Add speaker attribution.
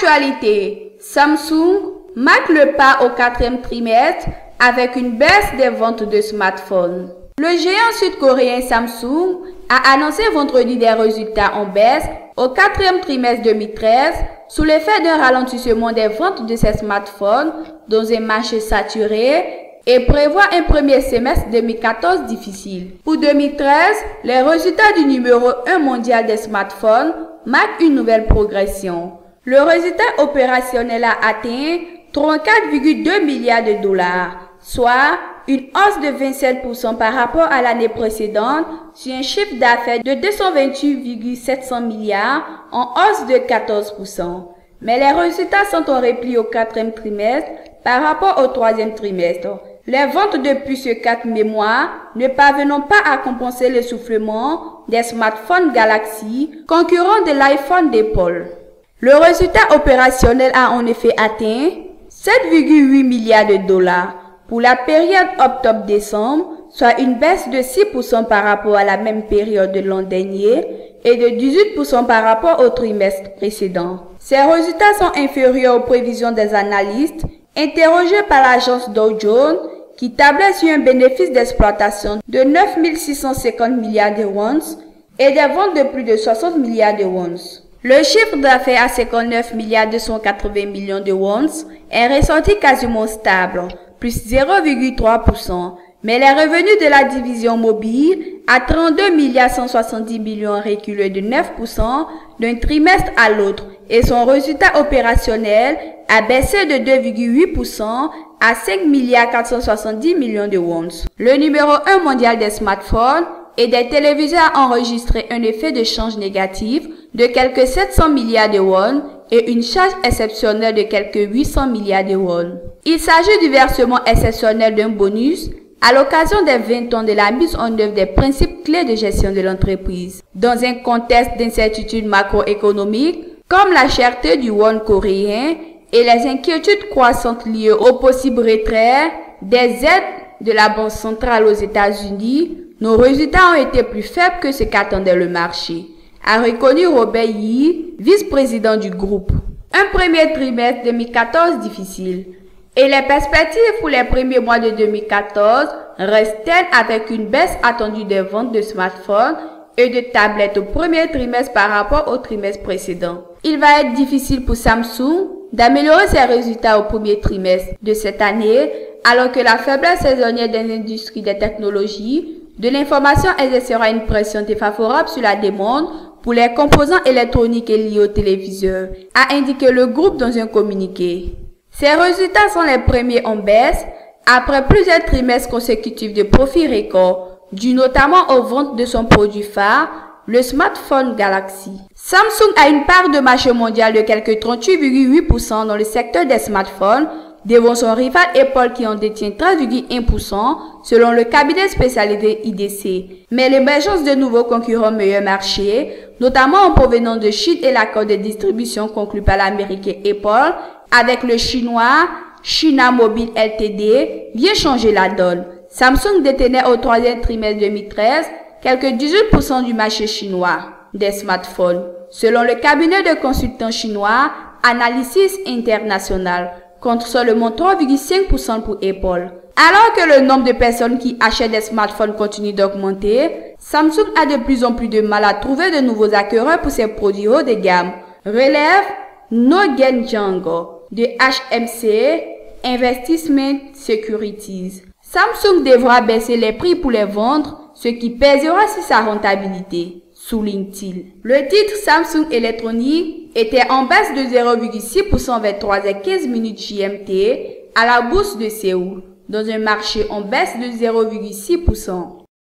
Speaker 1: Actualité, Samsung marque le pas au 4e trimestre avec une baisse des ventes de smartphones. Le géant sud-coréen Samsung a annoncé vendredi des résultats en baisse au 4e trimestre 2013 sous l'effet d'un ralentissement des ventes de ses smartphones dans un marché saturé et prévoit un premier semestre 2014 difficile. Pour 2013, les résultats du numéro 1 mondial des smartphones marquent une nouvelle progression. Le résultat opérationnel a atteint 34,2 milliards de dollars, soit une hausse de 27% par rapport à l'année précédente sur un chiffre d'affaires de 228,700 milliards en hausse de 14%. Mais les résultats sont en repli au 4e trimestre par rapport au 3e trimestre. Les ventes depuis ce 4 mois ne parvenant pas à compenser l'essoufflement des smartphones Galaxy, concurrents de l'iPhone d'Apple. Le résultat opérationnel a en effet atteint 7,8 milliards de dollars pour la période octobre-décembre, soit une baisse de 6% par rapport à la même période de l'an dernier et de 18% par rapport au trimestre précédent. Ces résultats sont inférieurs aux prévisions des analystes interrogés par l'agence Dow Jones qui tablait sur un bénéfice d'exploitation de 9 650 milliards de wons et des ventes de plus de 60 milliards de wons. Le chiffre d'affaires à 59 milliards 280 millions de wons est ressorti quasiment stable, plus 0,3%, mais les revenus de la division mobile à 32 milliards 170 millions reculé de 9% d'un trimestre à l'autre et son résultat opérationnel a baissé de 2,8% à 5 milliards 470 millions de wons. Le numéro 1 mondial des smartphones et des téléviseurs a enregistré un effet de change négatif de quelques 700 milliards de won et une charge exceptionnelle de quelques 800 milliards de won. Il s'agit du versement exceptionnel d'un bonus à l'occasion des 20 ans de la mise en œuvre des principes clés de gestion de l'entreprise. Dans un contexte d'incertitude macroéconomique, comme la cherté du won coréen et les inquiétudes croissantes liées au possible retrait des aides de la Banque centrale aux États-Unis, nos résultats ont été plus faibles que ce qu'attendait le marché, a reconnu Robert Yi, vice-président du groupe. Un premier trimestre 2014 difficile. Et les perspectives pour les premiers mois de 2014 restent telles avec une baisse attendue des ventes de smartphones et de tablettes au premier trimestre par rapport au trimestre précédent. Il va être difficile pour Samsung d'améliorer ses résultats au premier trimestre de cette année alors que la faiblesse saisonnière des industries des technologies de l'information exercera une pression défavorable sur la demande pour les composants électroniques et liés aux téléviseurs, a indiqué le groupe dans un communiqué. Ces résultats sont les premiers en baisse après plusieurs trimestres consécutifs de profits records, dus notamment aux ventes de son produit phare, le smartphone Galaxy. Samsung a une part de marché mondial de quelques 38,8% dans le secteur des smartphones, devant son rival Apple qui en détient 13,1% selon le cabinet spécialisé IDC. Mais l'émergence de nouveaux concurrents meilleur marché, notamment en provenance de Chine et l'accord de distribution conclu par l'américain Apple avec le chinois China Mobile Ltd, vient changer la donne. Samsung détenait au 3e trimestre 2013 quelques 18% du marché chinois des smartphones, selon le cabinet de consultants chinois Analysis International, contre seulement 3,5% pour Apple. Alors que le nombre de personnes qui achètent des smartphones continue d'augmenter, Samsung a de plus en plus de mal à trouver de nouveaux acquéreurs pour ses produits haut de gamme, relève No Genjango de HMC Investment Securities. Samsung devra baisser les prix pour les vendre, ce qui pèsera sur sa rentabilité, souligne-t-il. Le titre Samsung Electronics était en baisse de 0,6% vers 3h15 GMT à la bourse de Séoul, dans un marché en baisse de 0,6%.